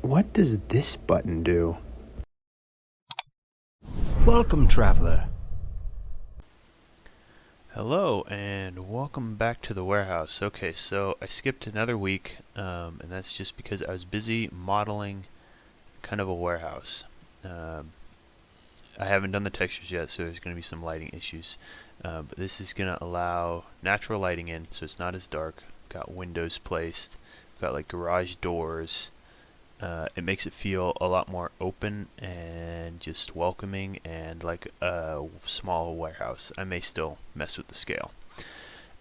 What does this button do? Welcome, traveler. Hello and welcome back to the warehouse. Okay, so I skipped another week, and that's just because I was busy modeling kind of a warehouse. I haven't done the textures yet, so there's going to be some lighting issues. But this is going to allow natural lighting in, so it's not as dark. Got windows placed, got like garage doors. It makes it feel a lot more open and just welcoming and like a small warehouse. I may still mess with the scale.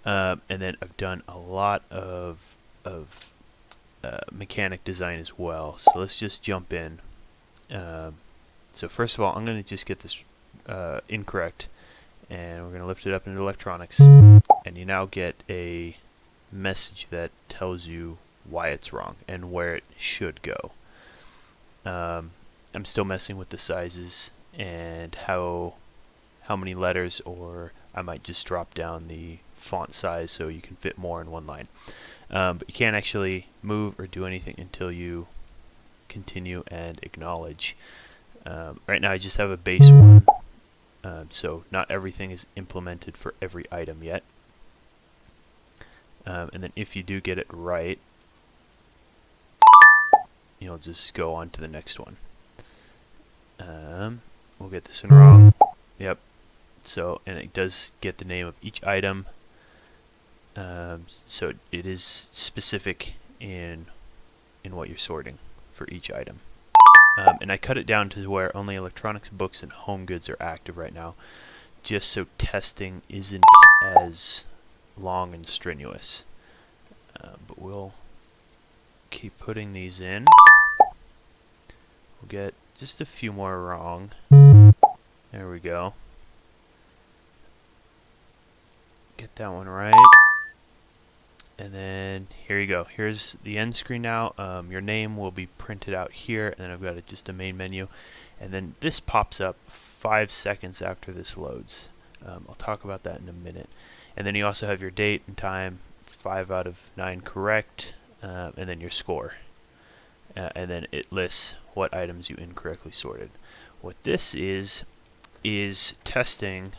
And then I've done a lot of mechanic design as well. So let's just jump in. So first of all, I'm going to just get this incorrect, and we're going to lift it up into electronics, and you now get a message that tells you why it's wrong and where it should go. I'm still messing with the sizes and how many letters, or I might just drop down the font size so you can fit more in one line. But you can't actually move or do anything until you continue and acknowledge. Right now I just have a base one, so not everything is implemented for every item yet. And then if you do get it right, you'll just go on to the next one. We'll get this one wrong. Yep. So, and it does get the name of each item. So it is specific in what you're sorting for each item. And I cut it down to where only electronics, books, and home goods are active right now, just so testing isn't as long and strenuous. But we'll keep putting these in. We'll get just a few more wrong. There we go. Get that one right. And then here you go. Here's the end screen now. Your name will be printed out here, and then I've got just a main menu. And then this pops up 5 seconds after this loads. I'll talk about that in a minute. And then you also have your date and time, 5 out of 9 correct, and then your score. And then it lists what items you incorrectly sorted. What this is testing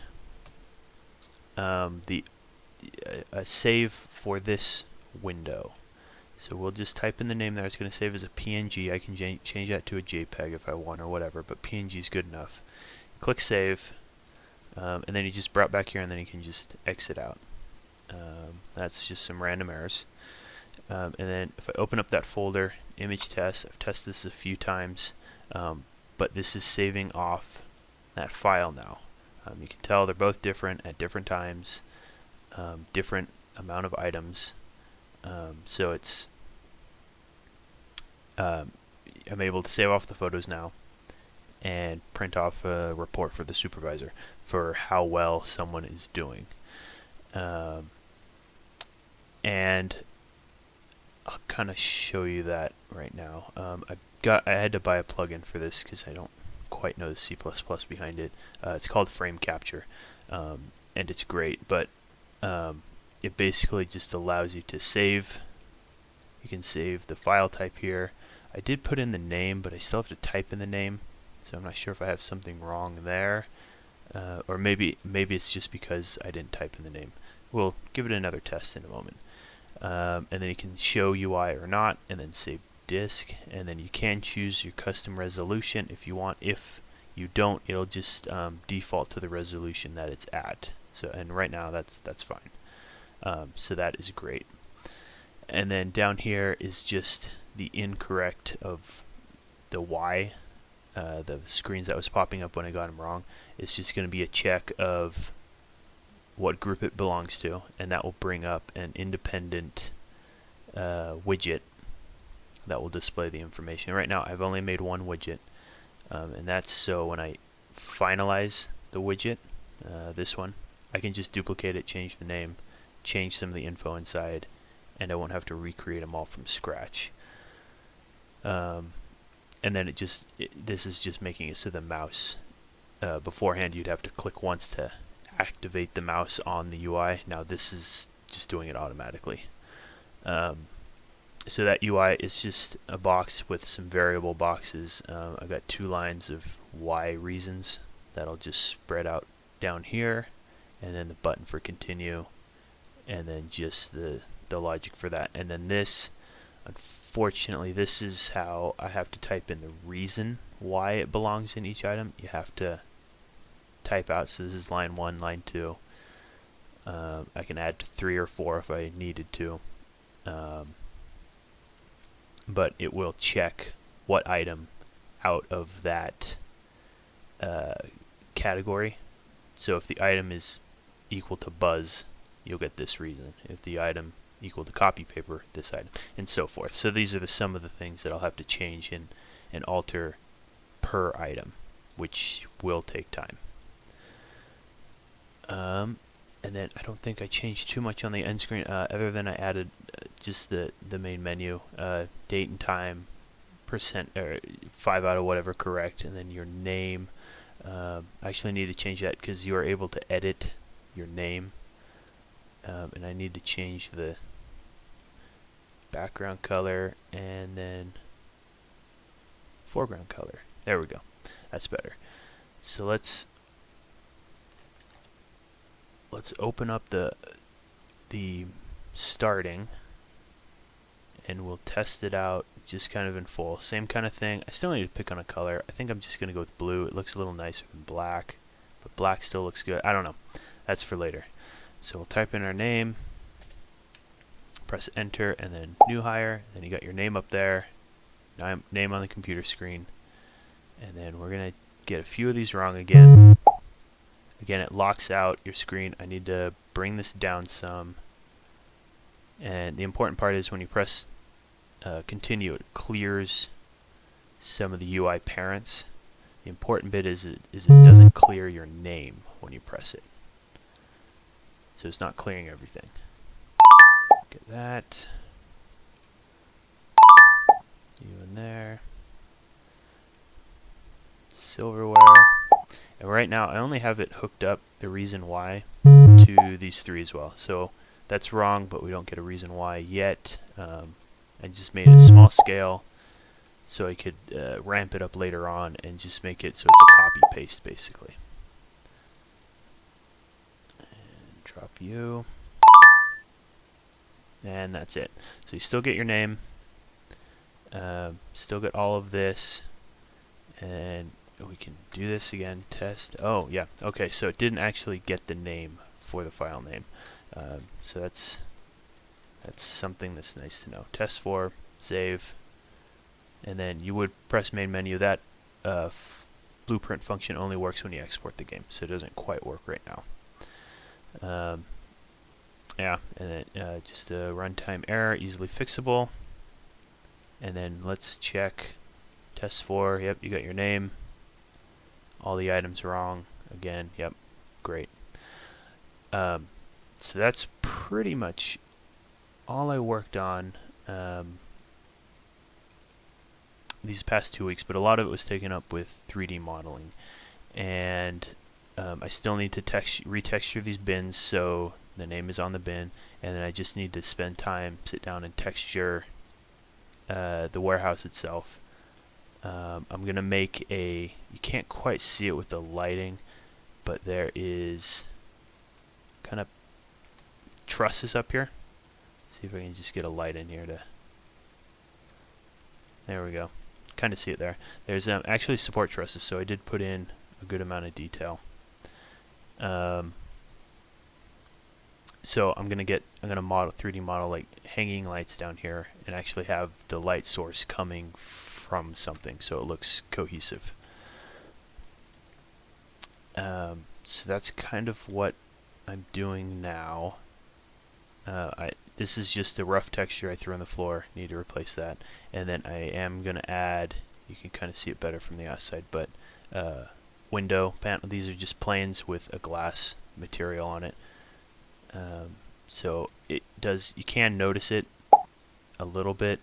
a save for this window. So we'll just type in the name there. It's going to save as a PNG. I can change that to a JPEG if I want or whatever, but PNG is good enough. Click save, and then you just brought back here, and then you can just exit out. That's just some random errors. And then if I open up that folder, image test, I've tested this a few times, but this is saving off that file now. You can tell they're both different at different times, different amount of items. So it's I'm able to save off the photos now and print off a report for the supervisor for how well someone is doing. And I'll kind of show you that right now. I had to buy a plugin for this because I don't quite know the C++ behind it. It's called Frame Capture, and it's great, but it basically just allows you to save. You can save the file type here. I did put in the name, but I still have to type in the name, so I'm not sure if I have something wrong there, or maybe it's just because I didn't type in the name. We'll give it another test in a moment. And then you can show UI or not, and then save disk, and then you can choose your custom resolution if you want. If you don't, it'll just default to the resolution that it's at. So, and right now that's fine. So that is great. And then down here is just the incorrect of the Y, the screens that was popping up when I got them wrong. It's just going to be a check of what group it belongs to, and that will bring up an independent widget that will display the information. Right now I've only made one widget, and that's so when I finalize the widget, this one, I can just duplicate it, change the name, change some of the info inside, and I won't have to recreate them all from scratch. And then this is just making it so the mouse, beforehand you'd have to click once to activate the mouse on the UI. Now this is just doing it automatically. So that UI is just a box with some variable boxes. I've got 2 lines of Y reasons that'll just spread out down here, and then the button for continue, and then just the logic for that. And then this, unfortunately, this is how I have to type in the reason why it belongs in each item. You have to type out, so this is line 1, line 2. I can add 3 or 4 if I needed to. But it will check what item out of that category. So if the item is equal to Buzz, you'll get this reason. If the item equal to copy paper, this item, and so forth. So these are some of the things that I'll have to change and alter per item, which will take time. And then I don't think I changed too much on the end screen, other than I added just the main menu, date and time, percent, or 5 out of whatever correct, and then your name. I actually need to change that because you are able to edit your name, and I need to change the background color and then foreground color. There we go. That's better. So let's open up the starting, and we'll test it out just kind of in full. Same kind of thing. I still need to pick on a color. I think I'm just going to go with blue. It looks a little nicer than black, but black still looks good. I don't know. That's for later. So we'll type in our name, press enter, and then new hire. Then you got your name up there, name on the computer screen, and then we're going to get a few of these wrong again. Again, it locks out your screen. I need to bring this down some. And the important part is when you press continue, it clears some of the UI parents. The important bit is it doesn't clear your name when you press it. So it's not clearing everything. Get that. You in there. Silverware. And right now I only have it hooked up, the reason why, to these 3 as well. So that's wrong, but we don't get a reason why yet. I just made it small scale so I could ramp it up later on and just make it so it's a copy paste basically. And drop you. And that's it. So you still get your name, still get all of this, and we can do this again, test. Oh yeah, okay, so it didn't actually get the name for the file name. So that's something that's nice to know. Test for, save, and then you would press main menu. That blueprint function only works when you export the game, so it doesn't quite work right now. Yeah, and then just a runtime error, easily fixable. And then let's check test for. Yep, you got your name. All the items wrong again. Yep, great. So that's pretty much all I worked on these past 2 weeks, but a lot of it was taken up with 3D modeling, and I still need to retexture these bins so the name is on the bin, and then I just need to spend time, sit down and texture the warehouse itself. I'm gonna make you can't quite see it with the lighting, but there is kind of trusses up here. See if I can just get a light in here to. There we go. Kind of see it there. There's actually support trusses, so I did put in a good amount of detail. So I'm gonna model 3D model like hanging lights down here, and actually have the light source coming from something, so it looks cohesive. So that's kind of what I'm doing now. This is just a rough texture I threw on the floor. Need to replace that, and then I am gonna add. You can kind of see it better from the outside, but window panel. These are just planes with a glass material on it. So it does. You can notice it a little bit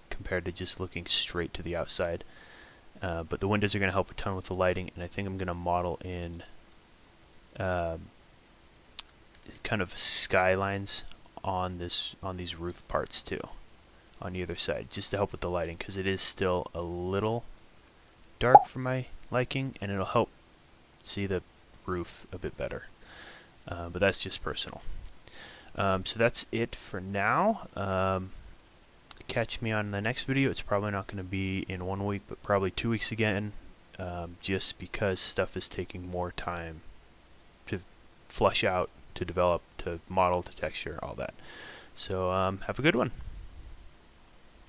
compared to just looking straight to the outside. But the windows are going to help a ton with the lighting, and I think I'm going to model in kind of skylines on these roof parts too. on either side, just to help with the lighting, because it is still a little dark for my liking, and it'll help see the roof a bit better. But that's just personal. So that's it for now. Catch me on the next video. It's probably not going to be in 1 week, but probably 2 weeks again, just because stuff is taking more time to flush out, to develop, to model, to texture, all that. So have a good one.